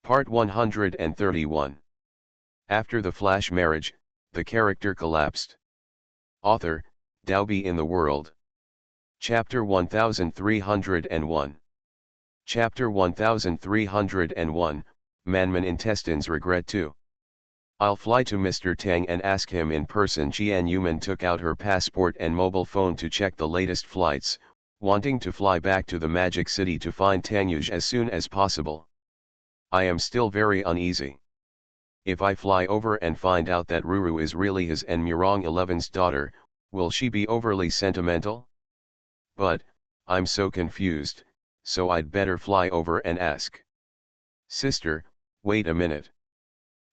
Part 131. After the flash marriage, the character collapsed. Author, Dalby in the World. Chapter 1301. Chapter 1301, Manman Intestines Regret 2. I'll fly to Mr. Tang and ask him in person. Jian Yuman took out her passport and mobile phone to check the latest flights, wanting to fly back to the Magic City to find Tangyuj as soon as possible. I am still very uneasy. If I fly over and find out that Ruru is really his and Murong 11's daughter, will she be overly sentimental? But, I'm so confused, so I'd better fly over and ask. Sister, wait a minute.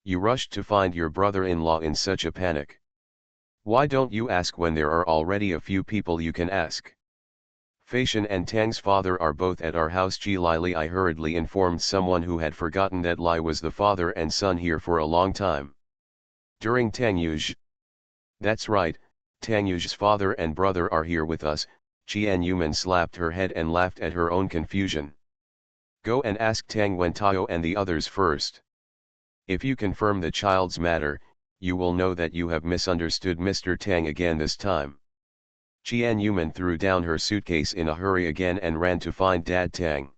You rushed to find your brother-in-law in such a panic. Why don't you ask when there are already a few people you can ask? Faishan and Tang's father are both at our house. Ji Li hurriedly informed someone who had forgotten that Li was the father and son here for a long time. During Tangyuj. That's right, Tangyuj's father and brother are here with us. Jian Yuman slapped her head and laughed at her own confusion. Go and ask Tang Wentao and the others first. If you confirm the child's matter, you will know that you have misunderstood Mr. Tang again this time. Jian Yuman threw down her suitcase in a hurry again and ran to find Dad Tang.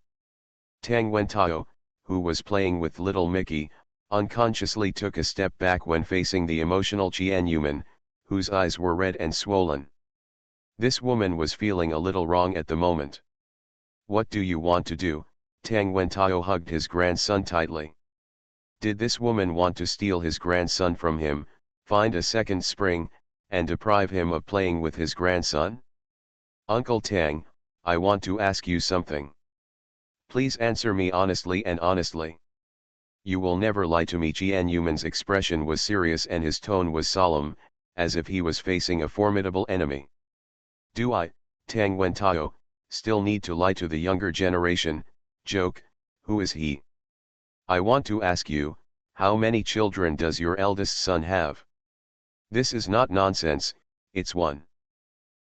Tang Wentao, who was playing with little Mickey, unconsciously took a step back when facing the emotional Jian Yuman, whose eyes were red and swollen. This woman was feeling a little wrong at the moment. What do you want to do? Tang Wentao hugged his grandson tightly. Did this woman want to steal his grandson from him, find a second spring, and deprive him of playing with his grandson? Uncle Tang, I want to ask you something. Please answer me honestly and honestly. You will never lie to me. Jian Yuman's expression was serious and his tone was solemn, as if he was facing a formidable enemy. Do I, Tang Wentao, still need to lie to the younger generation? Joke, who is he? I want to ask you, how many children does your eldest son have? This is not nonsense, it's one.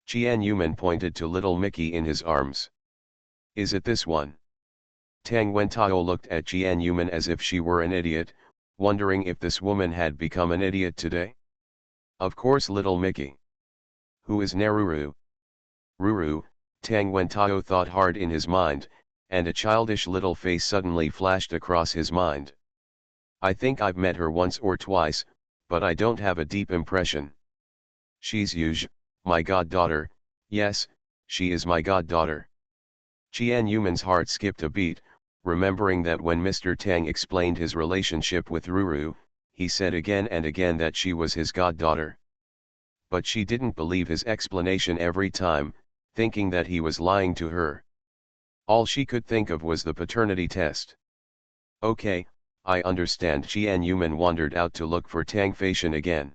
Jian Yuman pointed to little Mickey in his arms. Is it this one? Tang Wentao looked at Jian Yuman as if she were an idiot, wondering if this woman had become an idiot today. Of course, little Mickey. Who is Neruru? Ruru, Tang Wentao thought hard in his mind, and a childish little face suddenly flashed across his mind. I think I've met her once or twice, but I don't have a deep impression. She's Yuj, my goddaughter. Yes, she is my goddaughter. Jian Yuman's heart skipped a beat, remembering that when Mr. Tang explained his relationship with Ruru, he said again and again that she was his goddaughter. But she didn't believe his explanation every time, thinking that he was lying to her. All she could think of was the paternity test. Okay, I understand. Jian Yuman wandered out to look for Tang Faishan again.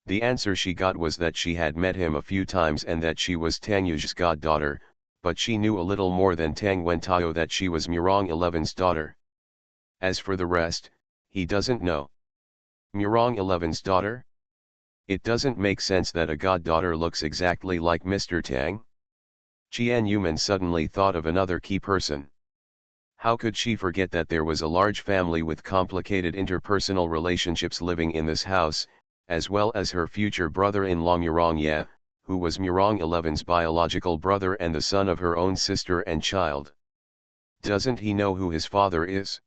The answer she got was that she had met him a few times and that she was Tangyuj's goddaughter, but she knew a little more than Tang Wentao, that she was Murong 11's daughter. As for the rest, he doesn't know. Murong 11's daughter? It doesn't make sense that a goddaughter looks exactly like Mr. Tang. Jian Yuman suddenly thought of another key person. How could she forget that there was a large family with complicated interpersonal relationships living in this house, as well as her future brother-in-law Murong Ye, who was Murong 11's biological brother and the son of her own sister and child. Doesn't he know who his father is?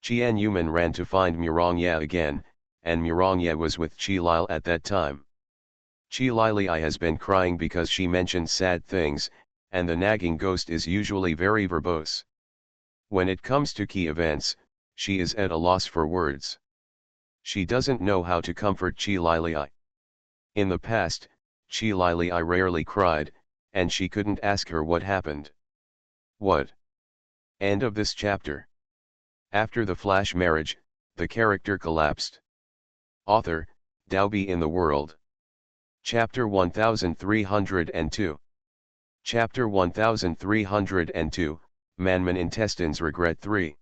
Jian Yuman ran to find Murong Ye again, and Murong Ye was with Qi Lil at that time. Qi Li has been crying because she mentioned sad things, and the nagging ghost is usually very verbose. When it comes to key events, she is at a loss for words. She doesn't know how to comfort Qi Li. In the past, Qi Li rarely cried, and she couldn't ask her what happened. What? End of this chapter. After the flash marriage, the character collapsed. Author, Dalby in the World. Chapter 1302. Chapter 1302, Manman Intestines Regret 3.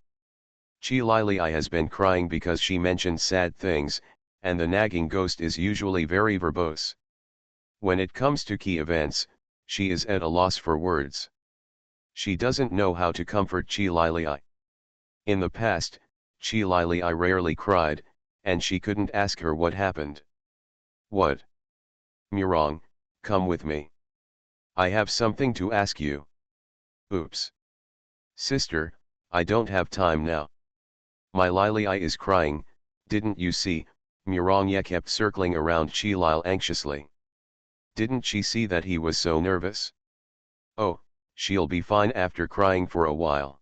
Qi Li has been crying because she mentioned sad things, and the nagging ghost is usually very verbose. When it comes to key events, she is at a loss for words. She doesn't know how to comfort Qi Li. In the past, Chi Lili rarely cried, and she couldn't ask her what happened. What? Murong, come with me. I have something to ask you. Oops. Sister, I don't have time now. My Lili is crying, didn't you see? Murong kept circling around Chi Lil anxiously. Didn't she see that he was so nervous? Oh, she'll be fine after crying for a while.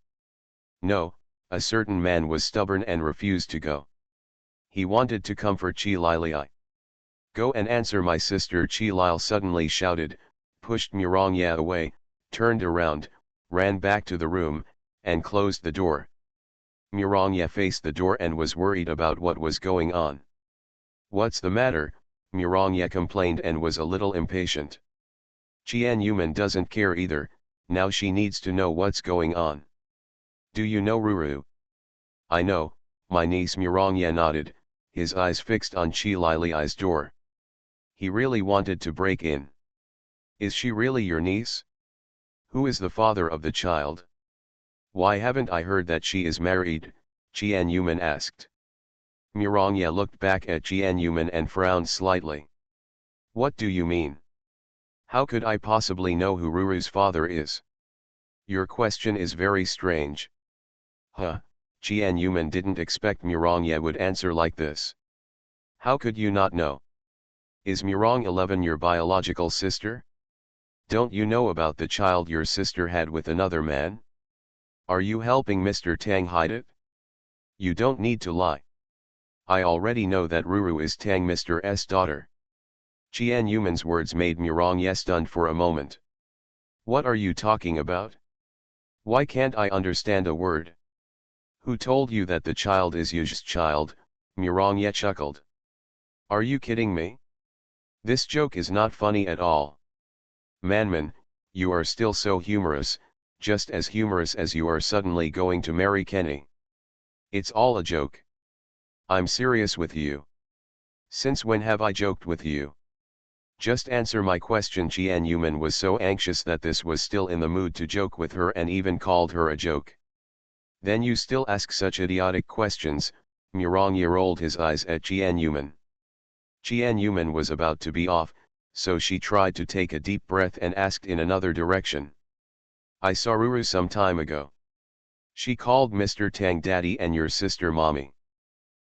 No, a certain man was stubborn and refused to go. He wanted to comfort Chi Lili. Go and answer my sister, Chi Lil suddenly shouted, pushed Murong away, turned around, ran back to the room, and closed the door. Murong faced the door and was worried about what was going on. What's the matter? Murong complained and was a little impatient. Qian Yuman doesn't care either, now she needs to know what's going on. Do you know Ruru? I know, my niece. Murong nodded, his eyes fixed on Chi Lili's door. He really wanted to break in. Is she really your niece? Who is the father of the child? Why haven't I heard that she is married? Qian Yuman asked. Murong looked back at Qian Yuman and frowned slightly. What do you mean? How could I possibly know who Ruru's father is? Your question is very strange. Huh, Qian Yuman didn't expect Murong would answer like this. How could you not know? Is Murong 11 your biological sister? Don't you know about the child your sister had with another man? Are you helping Mr. Tang hide it? You don't need to lie. I already know that Ruru is Tang Mr. S daughter. Qian Yuman's words made Murong stunned for a moment. What are you talking about? Why can't I understand a word? Who told you that the child is Yu's child? Murong chuckled. Are you kidding me? This joke is not funny at all. Manman, you are still so humorous, just as humorous as you are suddenly going to marry Kenny. It's all a joke. I'm serious with you. Since when have I joked with you? Just answer my question. Qian Yuman was so anxious that this was still in the mood to joke with her and even called her a joke. Then you still ask such idiotic questions. Murong rolled his eyes at Qian Yuman. Qian Yuman was about to be off, so she tried to take a deep breath and asked in another direction. I saw Ruru some time ago. She called Mr. Tang daddy and your sister mommy.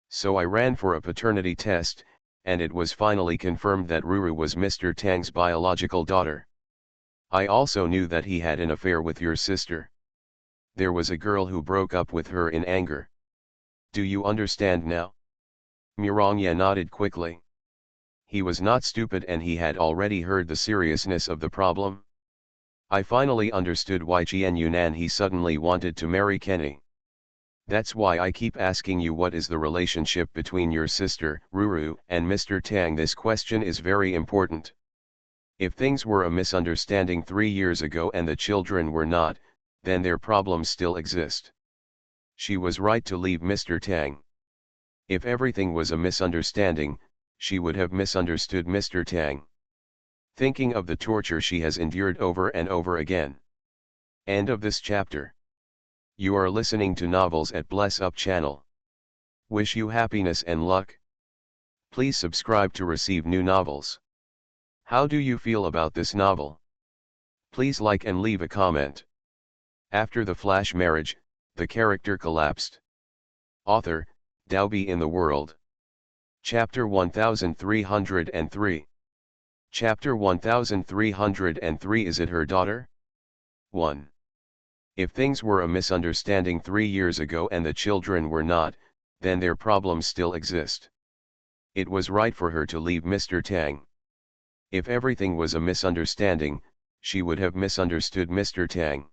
So I ran for a paternity test, and it was finally confirmed that Ruru was Mr. Tang's biological daughter. I also knew that he had an affair with your sister. There was a girl who broke up with her in anger. Do you understand now? Murong nodded quickly. He was not stupid and he had already heard the seriousness of the problem. I finally understood why Qian Yunan he suddenly wanted to marry Kenny. That's why I keep asking you, what is the relationship between your sister, Ruru, and Mr. Tang? This question is very important. If things were a misunderstanding 3 years ago and the children were not, then their problems still exist. She was right to leave Mr. Tang. If everything was a misunderstanding, she would have misunderstood Mr. Tang. Thinking of the torture she has endured over and over again. End of this chapter. You are listening to Novels at Bless Up channel. Wish you happiness and luck. Please subscribe to receive new novels. How do you feel about this novel? Please like and leave a comment. After the flash marriage, the character collapsed. Author, Daobi in the World. Chapter 1303. Chapter 1303. Is it her daughter? 1. If things were a misunderstanding 3 years ago and the children were not, then their problems still exist. It was right for her to leave Mr. Tang. If everything was a misunderstanding, she would have misunderstood Mr. Tang.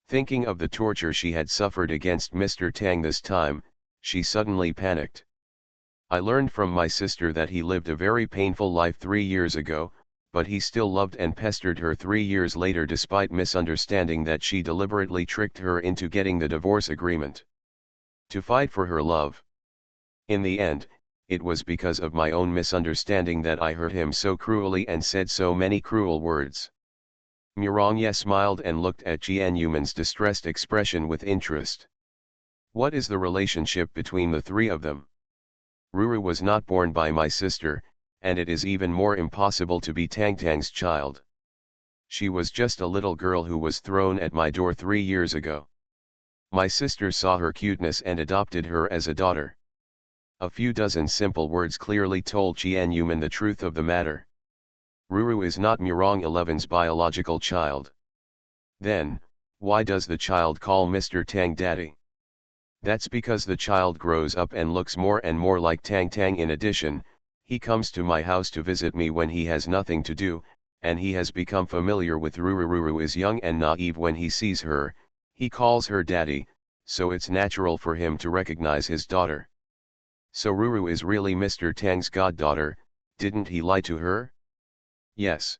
Thinking of the torture she had suffered against Mr. Tang this time, she suddenly panicked. I learned from my sister that he lived a very painful life 3 years ago, but he still loved and pestered her 3 years later despite misunderstanding that she deliberately tricked her into getting the divorce agreement. To fight for her love. In the end, it was because of my own misunderstanding that I hurt him so cruelly and said so many cruel words. Murong smiled and looked at Qian Yuman's distressed expression with interest. What is the relationship between the three of them? Ruru was not born by my sister, and it is even more impossible to be Tangtang's child. She was just a little girl who was thrown at my door 3 years ago. My sister saw her cuteness and adopted her as a daughter. A few dozen simple words clearly told Qian Yuman the truth of the matter. Ruru is not Murong 11's biological child. Then, why does the child call Mr. Tang daddy? That's because the child grows up and looks more and more like Tang Tang. In addition, he comes to my house to visit me when he has nothing to do, and he has become familiar with Ruru. Ruru is young and naive. When he sees her, he calls her daddy, so it's natural for him to recognize his daughter. So Ruru is really Mr. Tang's goddaughter, didn't he lie to her? Yes.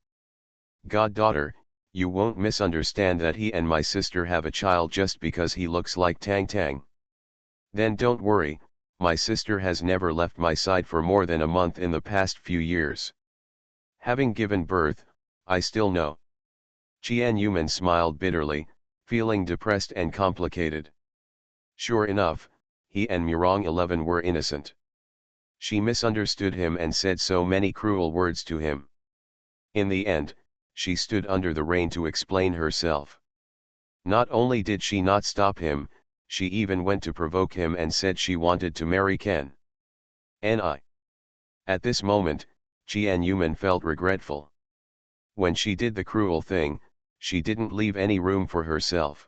Goddaughter, you won't misunderstand that he and my sister have a child just because he looks like Tang Tang. Then don't worry, my sister has never left my side for more than a month in the past few years. Having given birth, I still know. Qian Yuman smiled bitterly, feeling depressed and complicated. Sure enough, he and Murong 11 were innocent. She misunderstood him and said so many cruel words to him. In the end, she stood under the rain to explain herself. Not only did she not stop him, she even went to provoke him and said she wanted to marry Ken. Ni. At this moment, Qian Yuman felt regretful. When she did the cruel thing, she didn't leave any room for herself.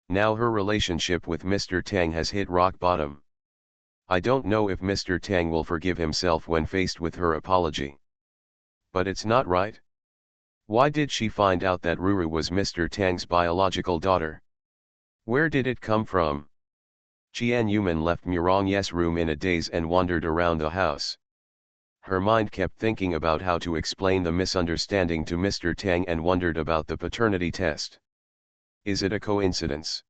Now her relationship with Mr. Tang has hit rock bottom. I don't know if Mr. Tang will forgive himself when faced with her apology. But it's not right. Why did she find out that Ruru was Mr. Tang's biological daughter? Where did it come from? Qian Yuman left Murong's room in a daze and wandered around the house. Her mind kept thinking about how to explain the misunderstanding to Mr. Tang and wondered about the paternity test. Is it a coincidence?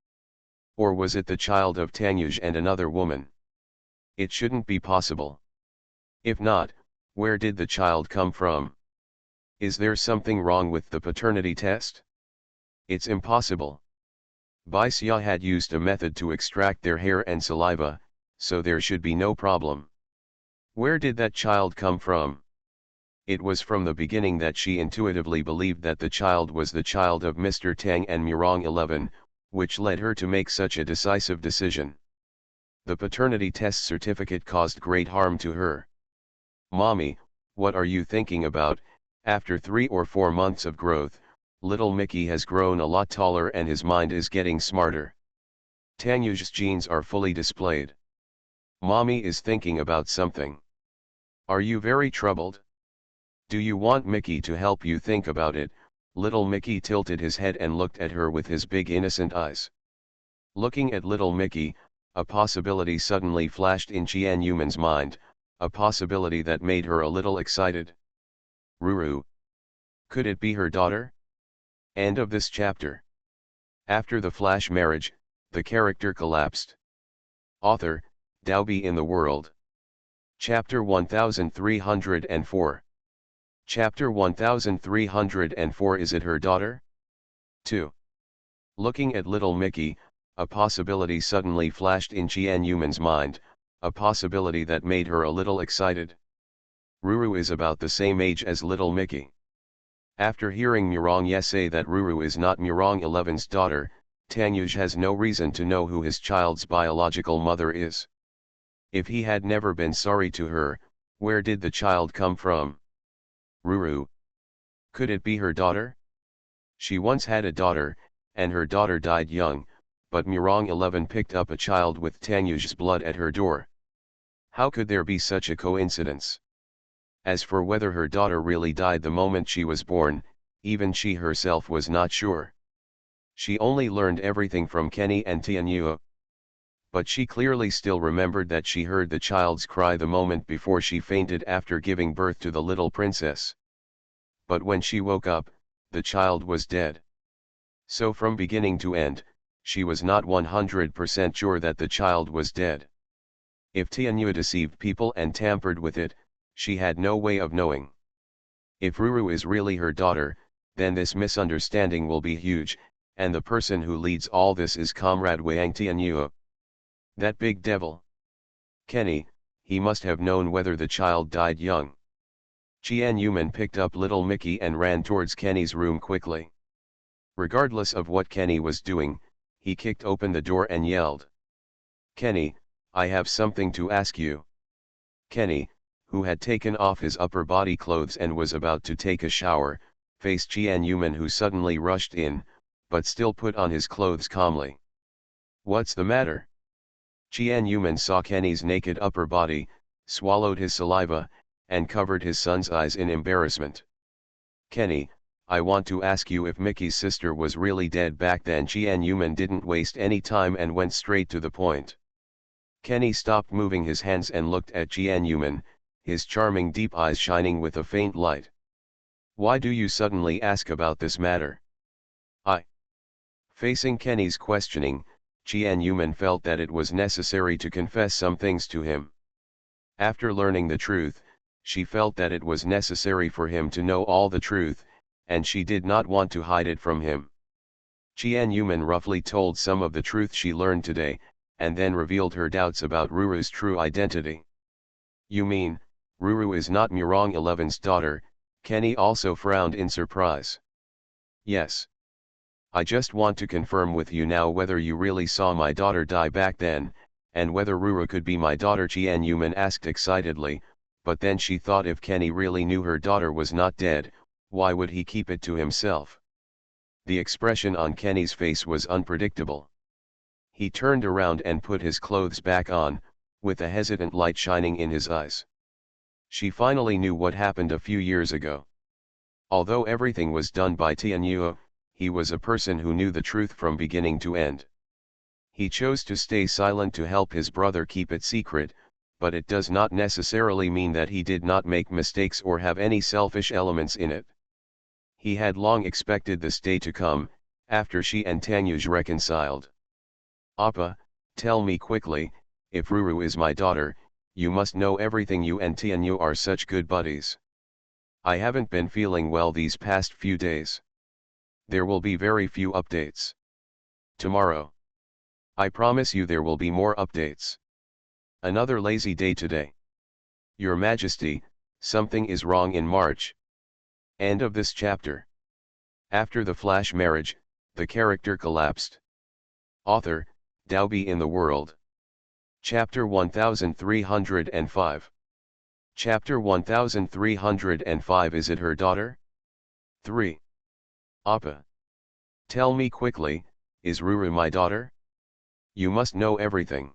Or was it the child of Tangyuj and another woman? It shouldn't be possible. If not, where did the child come from? Is there something wrong with the paternity test? It's impossible. Bai Xia had used a method to extract their hair and saliva, so there should be no problem. Where did that child come from? It was from the beginning that she intuitively believed that the child was the child of Mr. Tang and Murong 11, which led her to make such a decisive decision. The paternity test certificate caused great harm to her. Mommy, what are you thinking about? After 3 or 4 months of growth, little Mickey has grown a lot taller and his mind is getting smarter. Tangyu's genes are fully displayed. Mommy is thinking about something. Are you very troubled? Do you want Mickey to help you think about it? Little Mickey tilted his head and looked at her with his big innocent eyes. Looking at little Mickey, a possibility suddenly flashed in Qian Yuman's mind, a possibility that made her a little excited. Ruru. Could it be her daughter? End of this chapter. After the flash marriage, the character collapsed. Author, Daobi in the World. Chapter 1304. Chapter 1304. Is it her daughter? 2. Looking at little Mickey, a possibility suddenly flashed in Qian Yuman's mind, a possibility that made her a little excited. Ruru is about the same age as little Mickey. After hearing Murong say that Ruru is not Murong 11's daughter, Tangyuj has no reason to know who his child's biological mother is. If he had never been sorry to her, where did the child come from? Ruru. Could it be her daughter? She once had a daughter, and her daughter died young, but Murong 11 picked up a child with Tangyuj's blood at her door. How could there be such a coincidence? As for whether her daughter really died the moment she was born, even she herself was not sure. She only learned everything from Kenny and Tianyue. But she clearly still remembered that she heard the child's cry the moment before she fainted after giving birth to the little princess. But when she woke up, the child was dead. So from beginning to end, she was not 100% sure that the child was dead. If Tianyue deceived people and tampered with it, she had no way of knowing. If Ruru is really her daughter, then this misunderstanding will be huge, and the person who leads all this is Comrade Wang Tianyue. That big devil. Kenny, he must have known whether the child died young. Jian-Yuman picked up little Mickey and ran towards Kenny's room quickly. Regardless of what Kenny was doing, he kicked open the door and yelled. Kenny, I have something to ask you. Kenny, who had taken off his upper body clothes and was about to take a shower, faced Jian-Yuman, who suddenly rushed in, but still put on his clothes calmly. What's the matter? Jian-Yuman saw Kenny's naked upper body, swallowed his saliva, and covered his son's eyes in embarrassment. Kenny, I want to ask you if Mickey's sister was really dead back then. Jian-Yuman didn't waste any time and went straight to the point. Kenny stopped moving his hands and looked at Jian-Yuman, his charming deep eyes shining with a faint light. Why do you suddenly ask about this matter? Facing Kenny's questioning, Jian-Yuman felt that it was necessary to confess some things to him. After learning the truth, she felt that it was necessary for him to know all the truth, and she did not want to hide it from him. Jian-Yuman roughly told some of the truth she learned today, and then revealed her doubts about Ruru's true identity. You mean, Ruru is not Murong 11's daughter? Kenny also frowned in surprise. Yes. I just want to confirm with you now whether you really saw my daughter die back then, and whether Ruru could be my daughter, Jian-Yuman asked excitedly, but then she thought if Kenny really knew her daughter was not dead, why would he keep it to himself? The expression on Kenny's face was unpredictable. He turned around and put his clothes back on, with a hesitant light shining in his eyes. She finally knew what happened a few years ago. Although everything was done by Tianyuo, he was a person who knew the truth from beginning to end. He chose to stay silent to help his brother keep it secret, but it does not necessarily mean that he did not make mistakes or have any selfish elements in it. He had long expected this day to come, after she and Tanyuj reconciled. Appa, tell me quickly, if Ruru is my daughter, you must know everything. You and Tianyu are such good buddies. I haven't been feeling well these past few days. There will be very few updates. Tomorrow. I promise you there will be more updates. Another lazy day today. Your Majesty, something is wrong in March. End of this chapter. After the flash marriage, the character collapsed. Author, Daobi in the World. Chapter 1305. Chapter 1305. Is it her daughter? 3. Appa. Tell me quickly, is Ruru my daughter? You must know everything.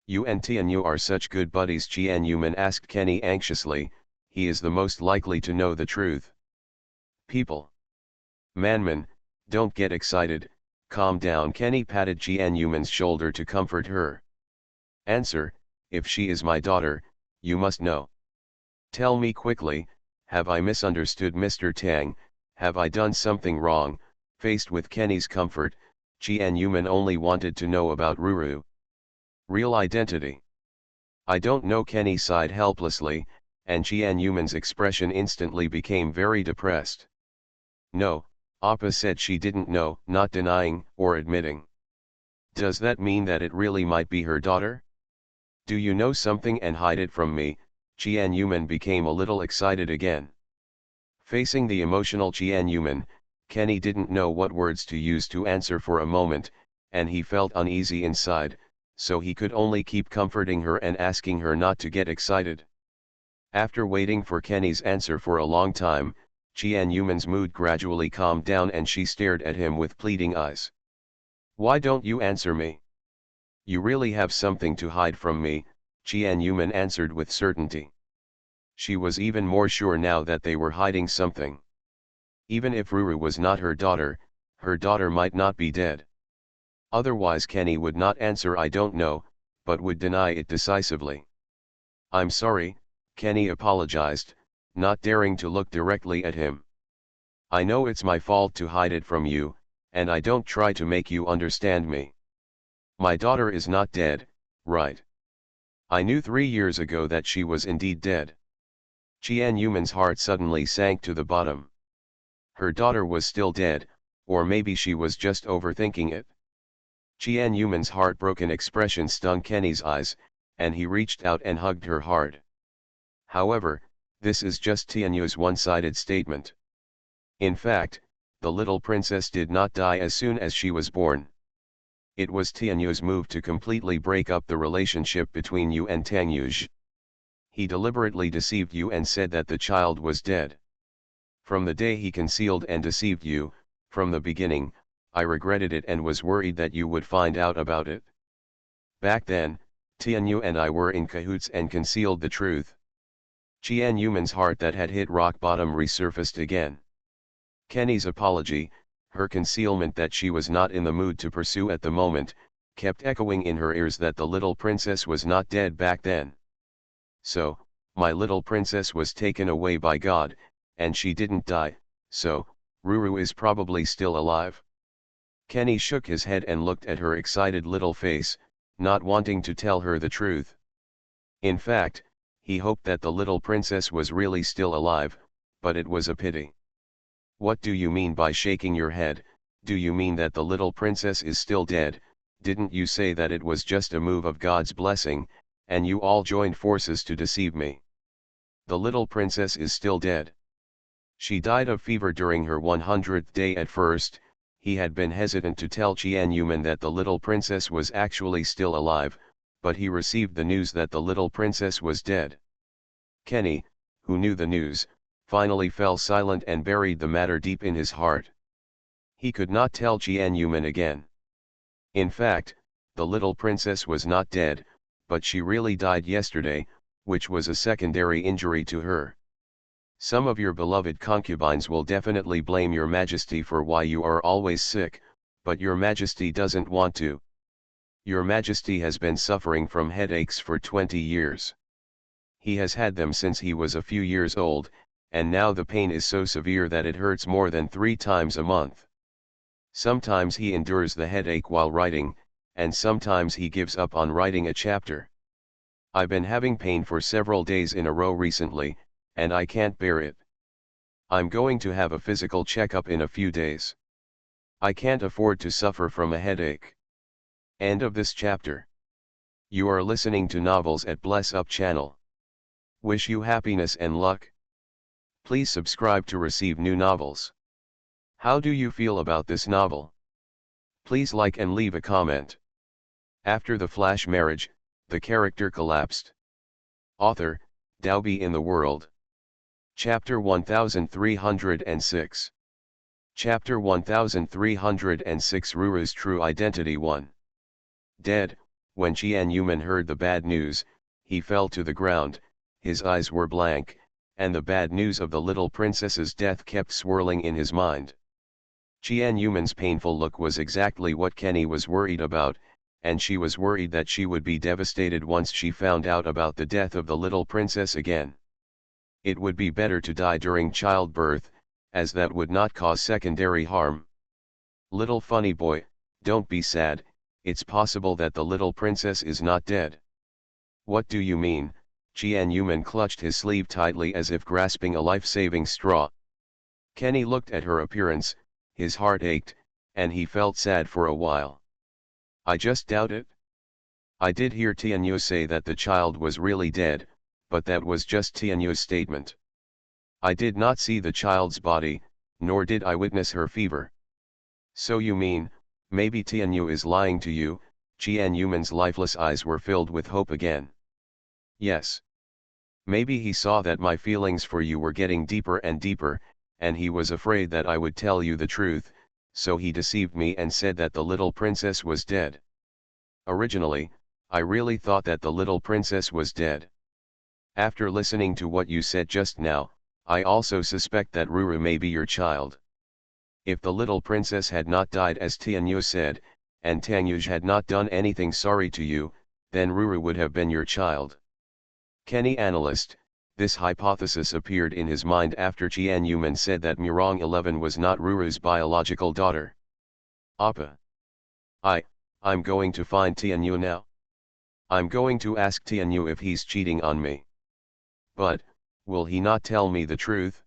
You and Tianyu are such good buddies, Jian-Yuman asked Kenny anxiously. He is the most likely to know the truth. People. Manman, don't get excited, calm down. Kenny patted Jian-Yuman's shoulder to comfort her. Answer, if she is my daughter, you must know. Tell me quickly, have I misunderstood Mr. Tang, have I done something wrong? Faced with Kenny's comfort, Jian-Yuman only wanted to know about Ruru. Real identity. I don't know. Kenny sighed helplessly, and Jian-Yuman's expression instantly became very depressed. No, Appa said she didn't know, not denying or admitting. Does that mean that it really might be her daughter? Do you know something and hide it from me? Jian-Yuman became a little excited again. Facing the emotional Jian-Yuman, Kenny didn't know what words to use to answer for a moment, and he felt uneasy inside, so he could only keep comforting her and asking her not to get excited. After waiting for Kenny's answer for a long time, Jian-Yuman's mood gradually calmed down and she stared at him with pleading eyes. Why don't you answer me? You really have something to hide from me, Jian-Yuman answered with certainty. She was even more sure now that they were hiding something. Even if Ruru was not her daughter might not be dead. Otherwise Kenny would not answer I don't know, but would deny it decisively. I'm sorry, Kenny apologized, not daring to look directly at him. I know it's my fault to hide it from you, and I don't try to make you understand me. My daughter is not dead, right? I knew 3 years ago that she was indeed dead. Jian-Yuman's heart suddenly sank to the bottom. Her daughter was still dead, or maybe she was just overthinking it. Qian Yuman's heartbroken expression stung Kenny's eyes, and he reached out and hugged her hard. However, this is just Tianyu's one-sided statement. In fact, the little princess did not die as soon as she was born. It was Tianyu's move to completely break up the relationship between you and Tangyuj. He deliberately deceived you and said that the child was dead. From the day he concealed and deceived you, from the beginning, I regretted it and was worried that you would find out about it. Back then, Tianyu and I were in cahoots and concealed the truth. Qian Yuman's heart that had hit rock bottom resurfaced again. Kenny's apology, her concealment that she was not in the mood to pursue at the moment, kept echoing in her ears that the little princess was not dead back then. So, my little princess was taken away by God, and she didn't die, so, Ruru is probably still alive. Kenny shook his head and looked at her excited little face, not wanting to tell her the truth. In fact, he hoped that the little princess was really still alive, but it was a pity. What do you mean by shaking your head? Do you mean that the little princess is still dead? Didn't you say that it was just a move of God's blessing, and you all joined forces to deceive me? The little princess is still dead. She died of fever during her 100th day. At first, he had been hesitant to tell Qian Yuman that the little princess was actually still alive, but he received the news that the little princess was dead. Kenny, who knew the news, finally fell silent and buried the matter deep in his heart. He could not tell Qian Yuman again. In fact, the little princess was not dead, but she really died yesterday, which was a secondary injury to her. Some of your beloved concubines will definitely blame your majesty for why you are always sick, but your majesty doesn't want to. Your majesty has been suffering from headaches for 20 years. He has had them since he was a few years old, and now the pain is so severe that it hurts more than 3 times a month. Sometimes he endures the headache while writing, and sometimes he gives up on writing a chapter. I've been having pain for several days in a row recently, and I can't bear it. I'm going to have a physical checkup in a few days. I can't afford to suffer from a headache. End of this chapter. You are listening to Novels at Bless Up channel. Wish you happiness and luck. Please subscribe to receive new novels. How do you feel about this novel? Please like and leave a comment. After the flash marriage, the character collapsed. Author, Dalby in the World. Chapter 1306. Chapter 1306 Ruru's True Identity 1. Dead. When Qian Yuman heard the bad news, he fell to the ground, his eyes were blank, and the bad news of the little princess's death kept swirling in his mind. Qian Yuman's painful look was exactly what Kenny was worried about, and she was worried that she would be devastated once she found out about the death of the little princess again. It would be better to die during childbirth, as that would not cause secondary harm. Little funny boy, don't be sad, it's possible that the little princess is not dead. What do you mean? Qian Yuman clutched his sleeve tightly as if grasping a life-saving straw. Kenny looked at her appearance, his heart ached, and he felt sad for a while. I just doubt it. I did hear Tianyu say that the child was really dead, but that was just Tianyu's statement. I did not see the child's body, nor did I witness her fever. So you mean, maybe Tianyu is lying to you? Qian Yuman's lifeless eyes were filled with hope again. Yes. Maybe he saw that my feelings for you were getting deeper and deeper, and he was afraid that I would tell you the truth, so he deceived me and said that the little princess was dead. Originally, I really thought that the little princess was dead. After listening to what you said just now, I also suspect that Ruru may be your child. If the little princess had not died as Tianyu said, and Tangyuj had not done anything sorry to you, then Ruru would have been your child. Kenny analyst, this hypothesis appeared in his mind after Qian Yuman said that Murong 11 was not Ruru's biological daughter. Appa. I'm going to find Tianyu now. I'm going to ask Tianyu if he's cheating on me. But, will he not tell me the truth?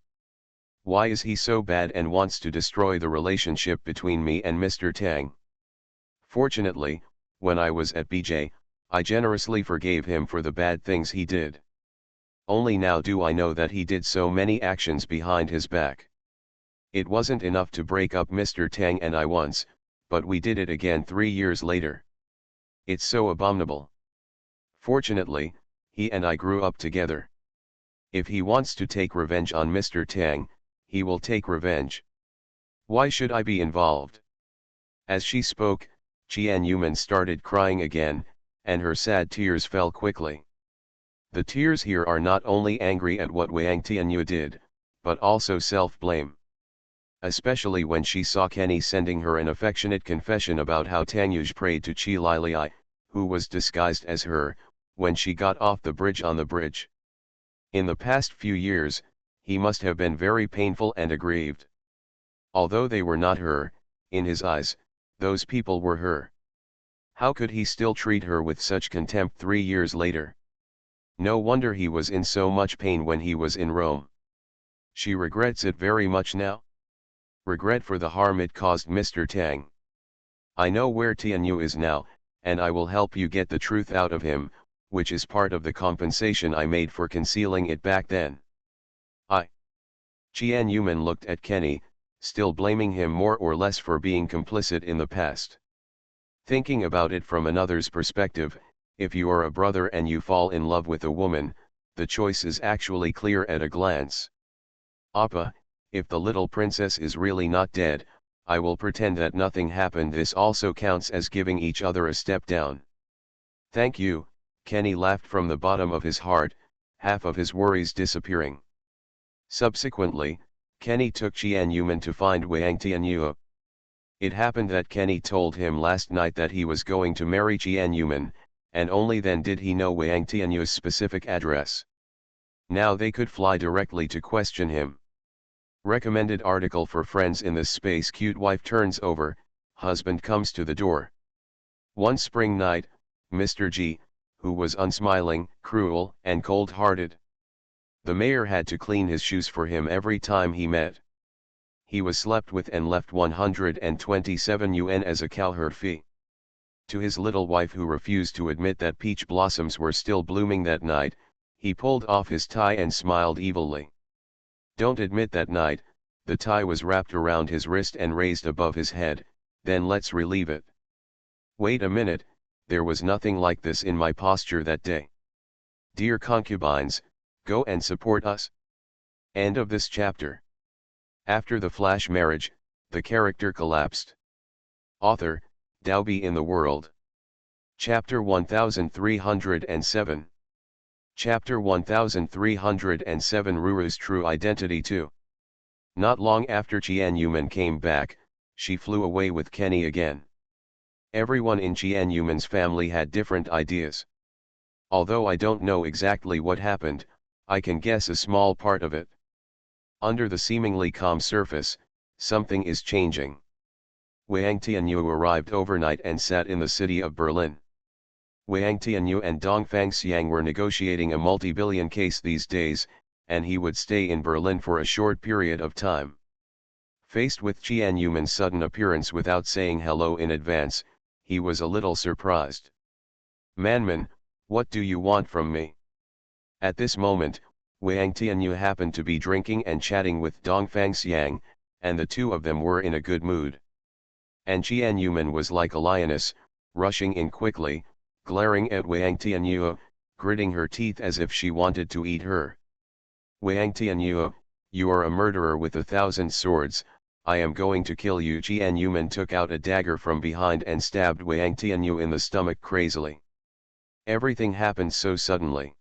Why is he so bad and wants to destroy the relationship between me and Mr. Tang? Fortunately, when I was at BJ, I generously forgave him for the bad things he did. Only now do I know that he did so many actions behind his back. It wasn't enough to break up Mr. Tang and I once, but we did it again 3 years later. It's so abominable. Fortunately, he and I grew up together. If he wants to take revenge on Mr. Tang, he will take revenge. Why should I be involved? As she spoke, Qian Yuman started crying again, and her sad tears fell quickly. The tears here are not only angry at what Wang Tianyu did, but also self-blame. Especially when she saw Kenny sending her an affectionate confession about how Tangyuj prayed to Qi Lilii, who was disguised as her, when she got off the bridge on the bridge. In the past few years, he must have been very painful and aggrieved. Although they were not her, in his eyes, those people were her. How could he still treat her with such contempt 3 years later? No wonder he was in so much pain when he was in Rome. She regrets it very much now. Regret for the harm it caused Mr. Tang. I know where Tianyu is now, and I will help you get the truth out of him, which is part of the compensation I made for concealing it back then. Qian Yuman looked at Kenny, still blaming him more or less for being complicit in the past. Thinking about it from another's perspective, if you are a brother and you fall in love with a woman, the choice is actually clear at a glance. Appa, if the little princess is really not dead, I will pretend that nothing happened. This also counts as giving each other a step down. Thank you, Kenny laughed from the bottom of his heart, half of his worries disappearing. Subsequently, Kenny took Qian Yuman to find Wang Tianyu. It happened that Kenny told him last night that he was going to marry Qian Yuman, and only then did he know Wang Tianyu's specific address. Now they could fly directly to question him. Recommended article for friends in this space. Cute wife turns over, husband comes to the door. One spring night, Mr. G, who was unsmiling, cruel, and cold-hearted. The mayor had to clean his shoes for him every time he met. He was slept with and left 127 yuan as a cowherd fee. To his little wife, who refused to admit that peach blossoms were still blooming that night, he pulled off his tie and smiled evilly. Don't admit that night, the tie was wrapped around his wrist and raised above his head, then let's relieve it. Wait a minute, there was nothing like this in my posture that day. Dear concubines, go and support us. End of this chapter. After the flash marriage, the character collapsed. Author, Daobi in the World. Chapter 1307. Chapter 1307 Ruru's True Identity 2. Not long after Qian Yuman came back, she flew away with Kenny again. Everyone in Qian Yuman's family had different ideas. Although I don't know exactly what happened, I can guess a small part of it. Under the seemingly calm surface, something is changing. Wang Tianyu arrived overnight and sat in the city of Berlin. Wang Tianyu and Dongfang Xiang were negotiating a multi-billion case these days, and he would stay in Berlin for a short period of time. Faced with Qian Yuman's sudden appearance without saying hello in advance, he was a little surprised. "Manman, what do you want from me?" At this moment, Wang Tianyu happened to be drinking and chatting with Dongfang Xiang, and the two of them were in a good mood. And Qian Yuman was like a lioness, rushing in quickly, glaring at Wang Tianyu, gritting her teeth as if she wanted to eat her. "Wang Tianyu, you are a murderer with 1,000 swords, I am going to kill you." Qian Yuman took out a dagger from behind and stabbed Wang Tianyu in the stomach crazily. Everything happened so suddenly.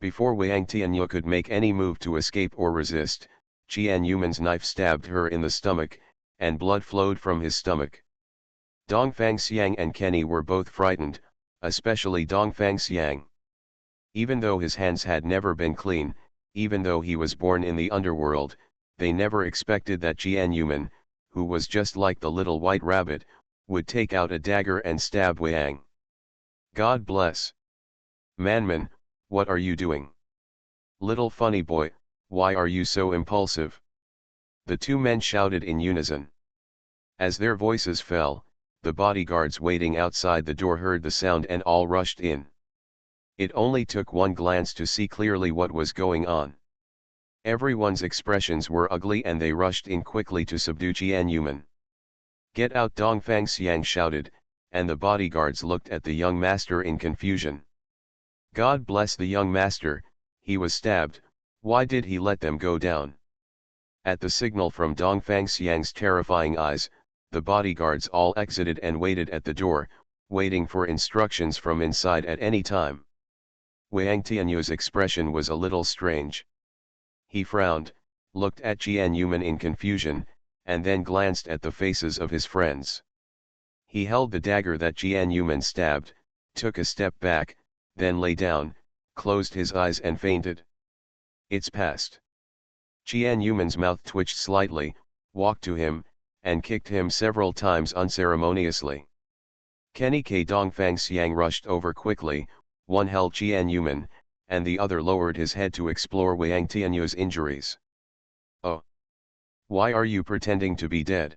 Before Wang Tianyu could make any move to escape or resist, Qian Yuman's knife stabbed her in the stomach, and blood flowed from his stomach. Dongfang Xiang and Kenny were both frightened, especially Dongfang Xiang. Even though his hands had never been clean, even though he was born in the underworld, they never expected that Qian Yuman, who was just like the little white rabbit, would take out a dagger and stab Wang. God bless. "Manman, what are you doing? Little funny boy, why are you so impulsive?" The two men shouted in unison. As their voices fell, The bodyguards waiting outside the door heard the sound and all rushed in. It only took one glance to see clearly what was going on. Everyone's expressions were ugly and they rushed in quickly to subdue Jian Yuman. "Get out!" Dongfang Xiang shouted, and the bodyguards looked at the young master in confusion. God bless the young master, he was stabbed, why did he let them go down? At the signal from Dongfang Xiang's terrifying eyes, the bodyguards all exited and waited at the door, waiting for instructions from inside at any time. Wang Tianyu's expression was a little strange. He frowned, looked at Jian Yuman in confusion, and then glanced at the faces of his friends. He held the dagger that Jian Yuman stabbed, took a step back, then lay down, closed his eyes and fainted. "It's past." Jian Yuman's mouth twitched slightly, walked to him, and kicked him several times unceremoniously. Kenny K. Dongfang Xiang rushed over quickly, one held Jian Yuman, and the other lowered his head to explore Wang Tianyu's injuries. "Oh! Why are you pretending to be dead?"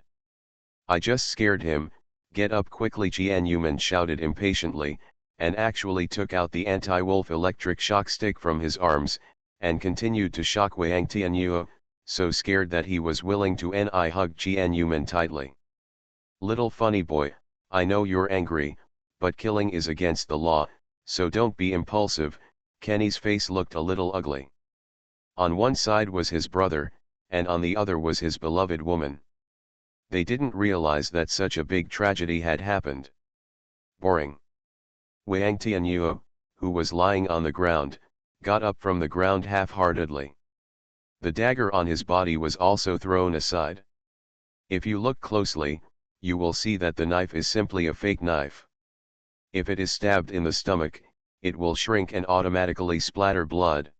"I just scared him." "Get up quickly!" Jian Yuman shouted impatiently, and actually took out the anti-wolf electric shock stick from his arms, and continued to shock Wang Tianyu, so scared that he was willing to hug Jian Yuman tightly. "Little funny boy, I know you're angry, but killing is against the law, so don't be impulsive." Kenny's face looked a little ugly. On one side was his brother, and on the other was his beloved woman. They didn't realize that such a big tragedy had happened. Boring. Wang Tianyu, who was lying on the ground, got up from the ground half-heartedly. The dagger on his body was also thrown aside. If you look closely, you will see that the knife is simply a fake knife. If it is stabbed in the stomach, it will shrink and automatically splatter blood.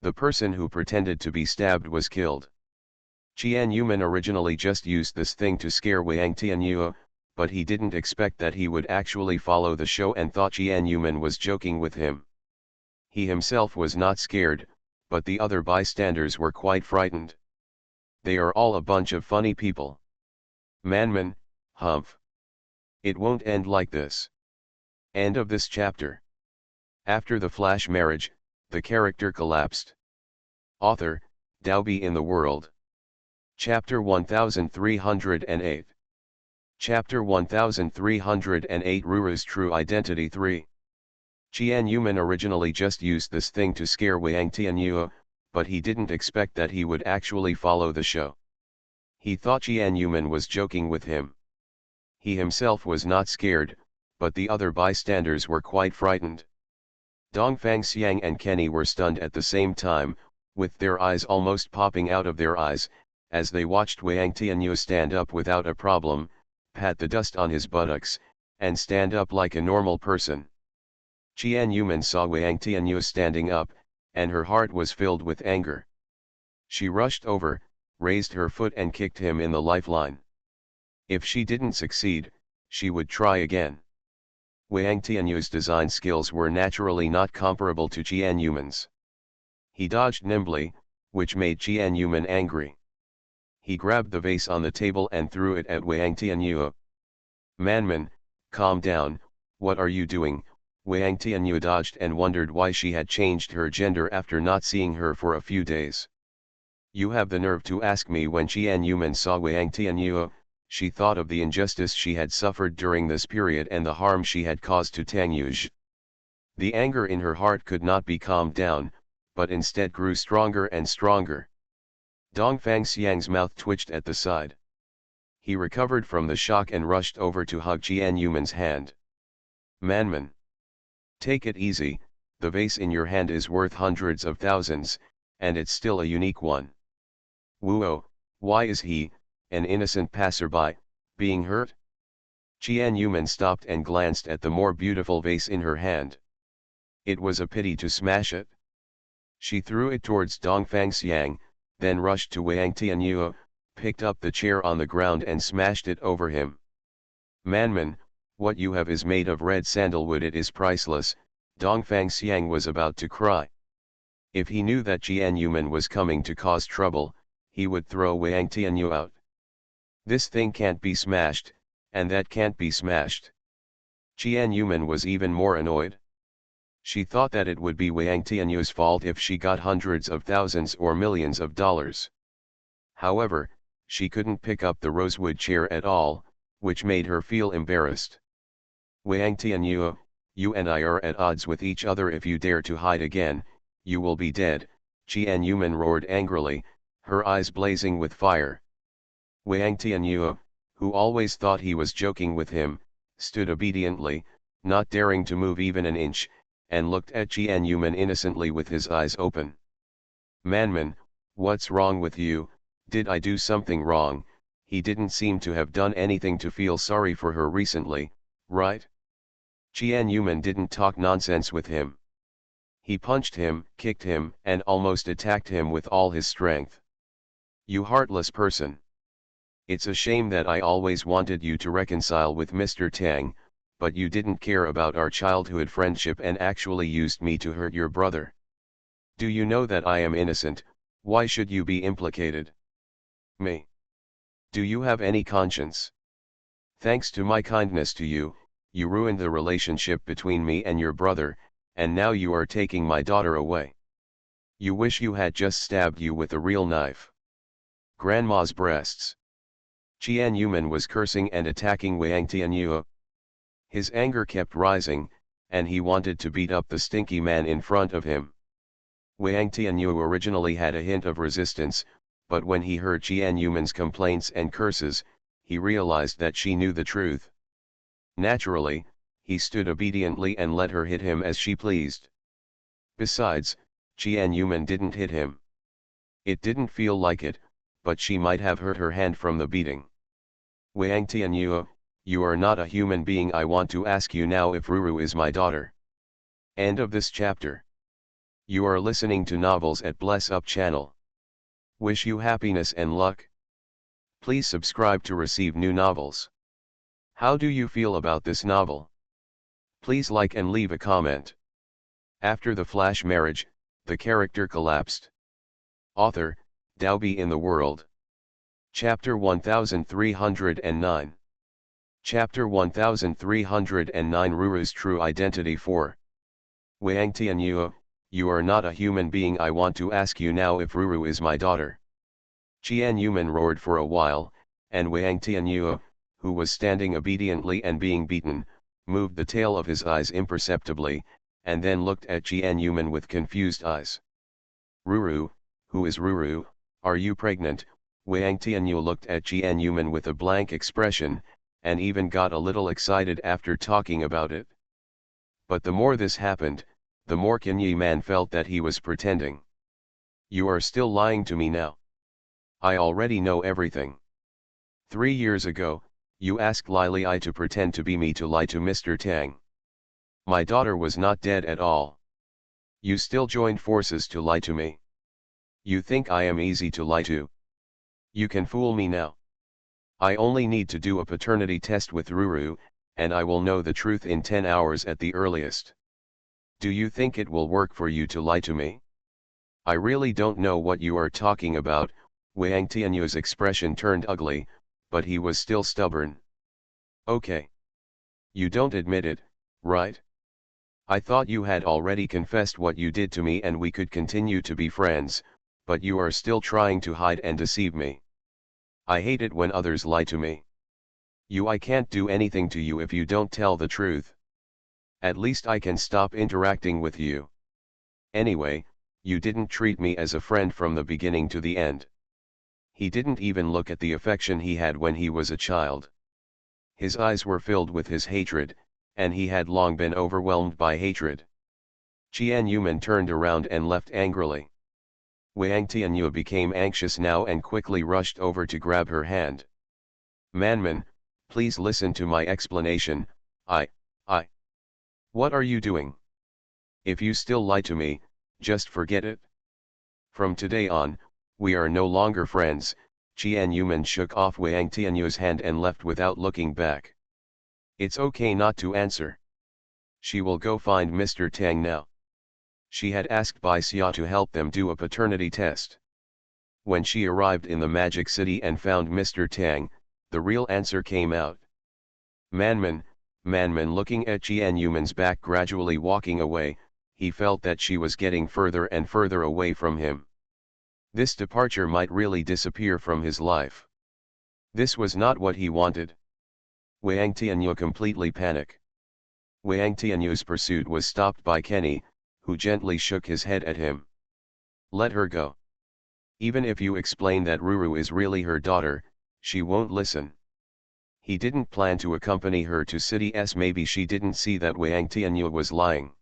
The person who pretended to be stabbed was killed. Jian Yuman originally just used this thing to scare Wang Tianyu, but he didn't expect that he would actually follow the show and thought Jian Yuman was joking with him. He himself was not scared, but the other bystanders were quite frightened. They are all a bunch of funny people. Manman, humph. It won't end like this. End of this chapter. After the flash marriage, the character collapsed. Author, Daobi in the World. Chapter 1308. Chapter 1308 Ruru's True Identity 3. Jian Yuman originally just used this thing to scare Wang Tianyu, but he didn't expect that he would actually follow the show. He thought Jian Yuman was joking with him. He himself was not scared, but the other bystanders were quite frightened. Dongfang Xiang and Kenny were stunned at the same time, with their eyes almost popping out of their eyes, as they watched Wang Tianyu stand up without a problem, pat the dust on his buttocks, and stand up like a normal person. Jian Yuman saw Wang Tianyu standing up, and her heart was filled with anger. She rushed over, raised her foot and kicked him in the lifeline. If she didn't succeed, she would try again. Wang Tianyu's design skills were naturally not comparable to Jian Yuman's. He dodged nimbly, which made Jian Yuman angry. He grabbed the vase on the table and threw it at Wang Tianyu. "Manman, calm down, what are you doing?" Wang Tianyu dodged and wondered why she had changed her gender after not seeing her for a few days. "You have the nerve to ask me?" When Jian Yuman saw Wang Tianyu, she thought of the injustice she had suffered during this period and the harm she had caused to Tang Yuj. The anger in her heart could not be calmed down, but instead grew stronger and stronger. Dongfang Xiang's mouth twitched at the side. He recovered from the shock and rushed over to hug Jian Yuman's hand. "Manman, take it easy, the vase in your hand is worth hundreds of thousands, and it's still a unique one. Wuo, why is he, an innocent passerby, being hurt?" Jian Yuman stopped and glanced at the more beautiful vase in her hand. It was a pity to smash it. She threw it towards Dongfang Xiang, then rushed to Wang Tianyu, picked up the chair on the ground and smashed it over him. "Manman, what you have is made of red sandalwood, it is priceless." Dongfang Xiang was about to cry. If he knew that Jian Yuman was coming to cause trouble, he would throw Wang Tianyu out. "This thing can't be smashed," And that can't be smashed. Qian Yuman was even more annoyed. She thought that it would be Wang Tianyu's fault if she got hundreds of thousands or millions of dollars. However, she couldn't pick up the rosewood chair at all, which made her feel embarrassed. Wang Tianyu, you and I are at odds with each other. If you dare to hide again, you will be dead, Qian Yuman roared angrily, her eyes blazing with fire. Wang Tianyu, who always thought he was joking with him, stood obediently, not daring to move even an inch, and looked at Qian Yuman innocently with his eyes open. "Manman, what's wrong with you? Did I do something wrong?" He didn't seem to have done anything to feel sorry for her recently, right? Qian Yuman didn't talk nonsense with him. He punched him, kicked him, and almost attacked him with all his strength. "You heartless person. It's a shame that I always wanted you to reconcile with Mr. Tang, but you didn't care about our childhood friendship and actually used me to hurt your brother. Do you know that I am innocent? Why should you be implicated? Me? Do you have any conscience? Thanks to my kindness to you, you ruined the relationship between me and your brother, and now you are taking my daughter away. You wish you had just stabbed you with a real knife. Grandma's breasts." Qian Yuman was cursing and attacking Wang Tianyu. His anger kept rising, and he wanted to beat up the stinky man in front of him. Wang Tianyu originally had a hint of resistance, but when he heard Qian Yuman's complaints and curses, he realized that she knew the truth. Naturally, he stood obediently and let her hit him as she pleased. Besides, Qian Yuman didn't hit him. It didn't feel like it, but she might have hurt her hand from the beating. "Wang Tianyu, you are not a human being. I want to ask you now if Ruru is my daughter." End of this chapter. You are listening to Novels at Bless Up channel. Wish you happiness and luck. Please subscribe to receive new novels. How do you feel about this novel? Please like and leave a comment. After the flash marriage, the character collapsed. Author, Daobi in the World. Chapter 1309. Chapter 1309 Ruru's True Identity 4. Wang Tianyu, you are not a human being. I want to ask you now if Ruru is my daughter. Qian Yuman roared for a while, and Wang Tianyu, who was standing obediently and being beaten, moved the tail of his eyes imperceptibly, and then looked at Qian Yuman with confused eyes. "Ruru, who is Ruru? Are you pregnant?" Wang Tianyu looked at Qian Yuman with a blank expression, and even got a little excited after talking about it. But the more this happened, the more Qian Man felt that he was pretending. "You are still lying to me now. I already know everything. 3 years ago, you asked Lili I to pretend to be me to lie to Mr. Tang. My daughter was not dead at all. You still joined forces to lie to me. You think I am easy to lie to? You can fool me now. I only need to do a paternity test with Ruru, and I will know the truth in 10 hours at the earliest. Do you think it will work for you to lie to me? I really don't know what you are talking about." Wang Tianyu's expression turned ugly, but he was still stubborn. "Okay. You don't admit it, right? I thought you had already confessed what you did to me and we could continue to be friends, but you are still trying to hide and deceive me. I hate it when others lie to me. I can't do anything to you if you don't tell the truth. At least I can stop interacting with you. Anyway, you didn't treat me as a friend from the beginning to the end." He didn't even look at the affection he had when he was a child. His eyes were filled with his hatred, and he had long been overwhelmed by hatred. Qian Yuman turned around and left angrily. Wang Tianyu became anxious now and quickly rushed over to grab her hand. "Manman, please listen to my explanation. I. What are you doing? If you still lie to me, just forget it. From today on, we are no longer friends." Qian Yuman shook off Wang Tianyu's hand and left without looking back. "It's okay not to answer. She will go find Mr. Tang now." She had asked Bai Xia to help them do a paternity test. When she arrived in the Magic City and found Mr. Tang, the real answer came out. Manman, Manman looking at Jianyuman's back gradually walking away, he felt that she was getting further and further away from him. This departure might really disappear from his life. This was not what he wanted. Wang Tianyu completely panicked. Wang Tianyu's pursuit was stopped by Kenny, who gently shook his head at him. Let her go. Even if you explain that Ruru is really her daughter, she won't listen. He didn't plan to accompany her to city S. Maybe she didn't see that Wang Tianyu was lying.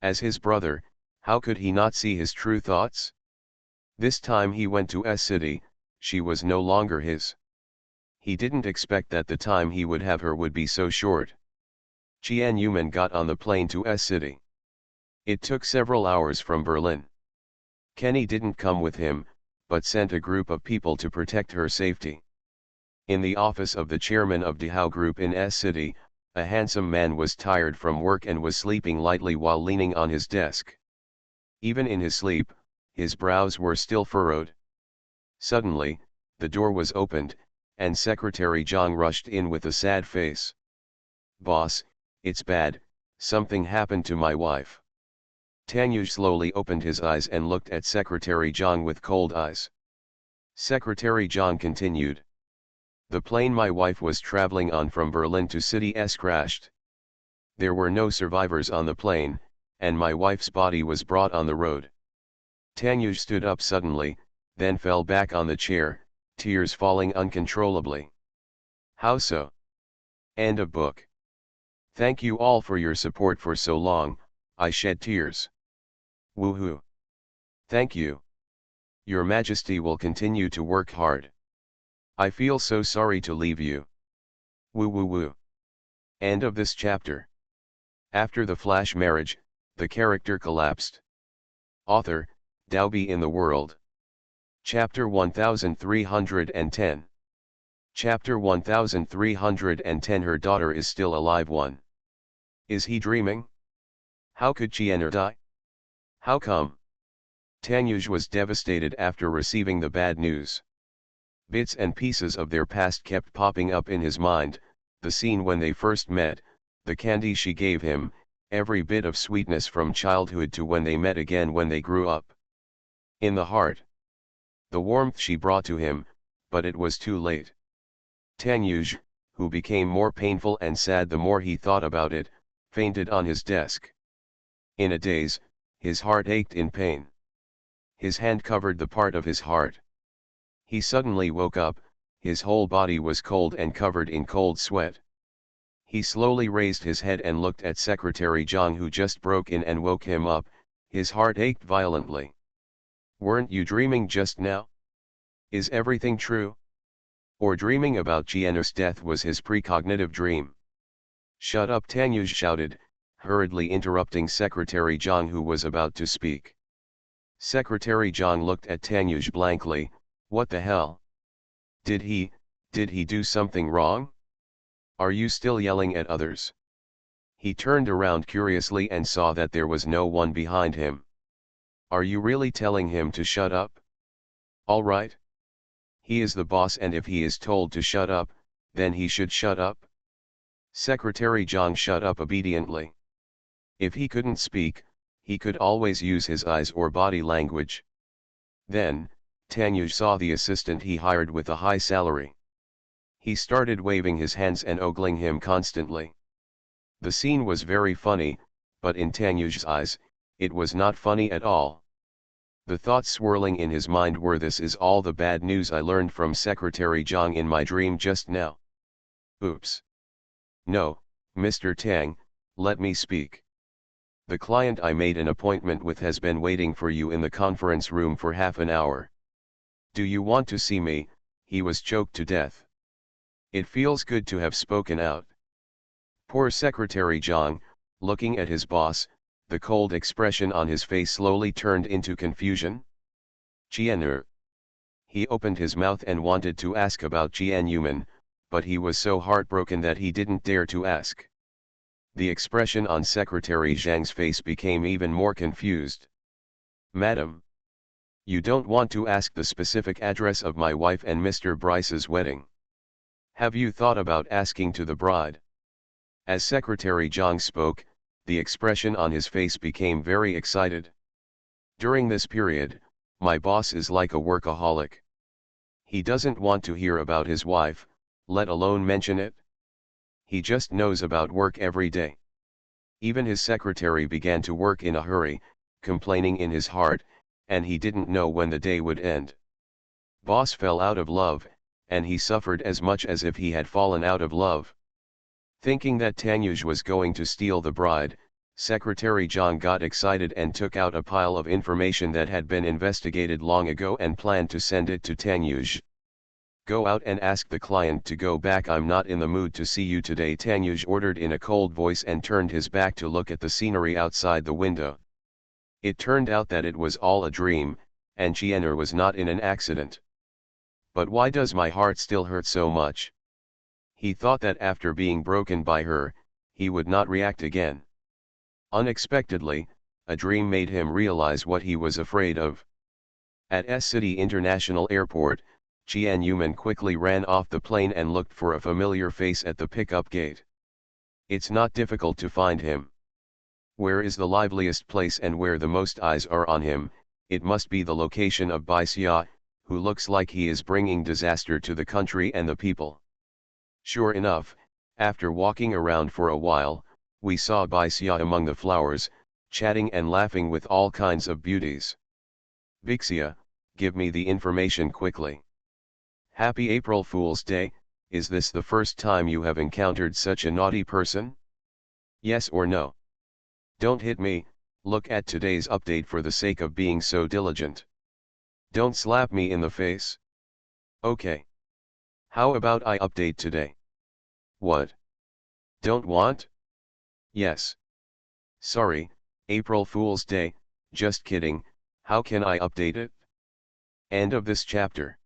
As his brother, how could he not see his true thoughts? This time he went to S city, she was no longer his. He didn't expect that the time he would have her would be so short. Jianyuman got on the plane to S city. It took several hours from Berlin. Kenny didn't come with him, but sent a group of people to protect her safety. In the office of the chairman of Dehao Group in S city, a handsome man was tired from work and was sleeping lightly while leaning on his desk. Even in his sleep, his brows were still furrowed. Suddenly, the door was opened, and Secretary Zhang rushed in with a sad face. Boss, it's bad, something happened to my wife. Tanyuj slowly opened his eyes and looked at Secretary Zhang with cold eyes. Secretary Zhang continued. The plane my wife was traveling on from Berlin to City S crashed. There were no survivors on the plane, and my wife's body was brought on the road. Tanyuj stood up suddenly, then fell back on the chair, tears falling uncontrollably. How so? End of book. Thank you all for your support for so long, I shed tears. Woohoo! Thank you. Your Majesty will continue to work hard. I feel so sorry to leave you. Woo woo woo. End of this chapter. After the flash marriage, the character collapsed. Author, Daobi in the World. Chapter 1310. Chapter 1310. Her daughter is still alive. 1. Is he dreaming? How could Chiener die? How come? Tanyuj was devastated after receiving the bad news. Bits and pieces of their past kept popping up in his mind, the scene when they first met, the candy she gave him, every bit of sweetness from childhood to when they met again when they grew up. In the heart. The warmth she brought to him, but it was too late. Tanyuj, who became more painful and sad the more he thought about it, fainted on his desk. In a daze, his heart ached in pain. His hand covered the part of his heart. He suddenly woke up, his whole body was cold and covered in cold sweat. He slowly raised his head and looked at Secretary Zhang, who just broke in and woke him up. His heart ached violently. Weren't you dreaming just now? Is everything true? Or dreaming about Chiener's death was his precognitive dream? Shut up, Tanyuj shouted, hurriedly interrupting Secretary Zhang, who was about to speak. Secretary Zhang looked at Tanyuj blankly. What the hell? Did he do something wrong? Are you still yelling at others? He turned around curiously and saw that there was no one behind him. Are you really telling him to shut up? All right. He is the boss, and if he is told to shut up, then he should shut up. Secretary Zhang shut up obediently. If he couldn't speak, he could always use his eyes or body language. Then, Tanyuj saw the assistant he hired with a high salary. He started waving his hands and ogling him constantly. The scene was very funny, but in Tanyuj's eyes, it was not funny at all. The thoughts swirling in his mind were, this is all the bad news I learned from Secretary Zhang in my dream just now. Oops. No, Mr. Tang, let me speak. The client I made an appointment with has been waiting for you in the conference room for half an hour. Do you want to see me? He was choked to death. It feels good to have spoken out. Poor Secretary Zhang, looking at his boss, the cold expression on his face slowly turned into confusion. Chiener. He opened his mouth and wanted to ask about Jianyuman, but he was so heartbroken that he didn't dare to ask. The expression on Secretary Zhang's face became even more confused. Madam. You don't want to ask the specific address of my wife and Mr. Bryce's wedding. Have you thought about asking to the bride? As Secretary Zhang spoke, the expression on his face became very excited. During this period, my boss is like a workaholic. He doesn't want to hear about his wife, let alone mention it. He just knows about work every day. Even his secretary began to work in a hurry, complaining in his heart, and he didn't know when the day would end. Boss fell out of love, and he suffered as much as if he had fallen out of love. Thinking that Tanyuj was going to steal the bride, Secretary John got excited and took out a pile of information that had been investigated long ago and planned to send it to Tanyuj. Go out and ask the client to go back. I'm not in the mood to see you today, Tanyuj ordered in a cold voice and turned his back to look at the scenery outside the window. It turned out that it was all a dream, and Chiener was not in an accident. But why does my heart still hurt so much? He thought that after being broken by her, he would not react again. Unexpectedly, a dream made him realize what he was afraid of. At S City International Airport, Qian Yuman quickly ran off the plane and looked for a familiar face at the pickup gate. It's not difficult to find him. Where is the liveliest place and where the most eyes are on him? It must be the location of Bai Xia, who looks like he is bringing disaster to the country and the people. Sure enough, after walking around for a while, we saw Bai Xia among the flowers, chatting and laughing with all kinds of beauties. Bixia, give me the information quickly. Happy April Fool's Day. Is this the first time you have encountered such a naughty person? Yes or no? Don't hit me, look at today's update for the sake of being so diligent. Don't slap me in the face. Okay. How about I update today? What? Don't want? Yes. Sorry, April Fool's Day, just kidding, how can I update it? End of this chapter.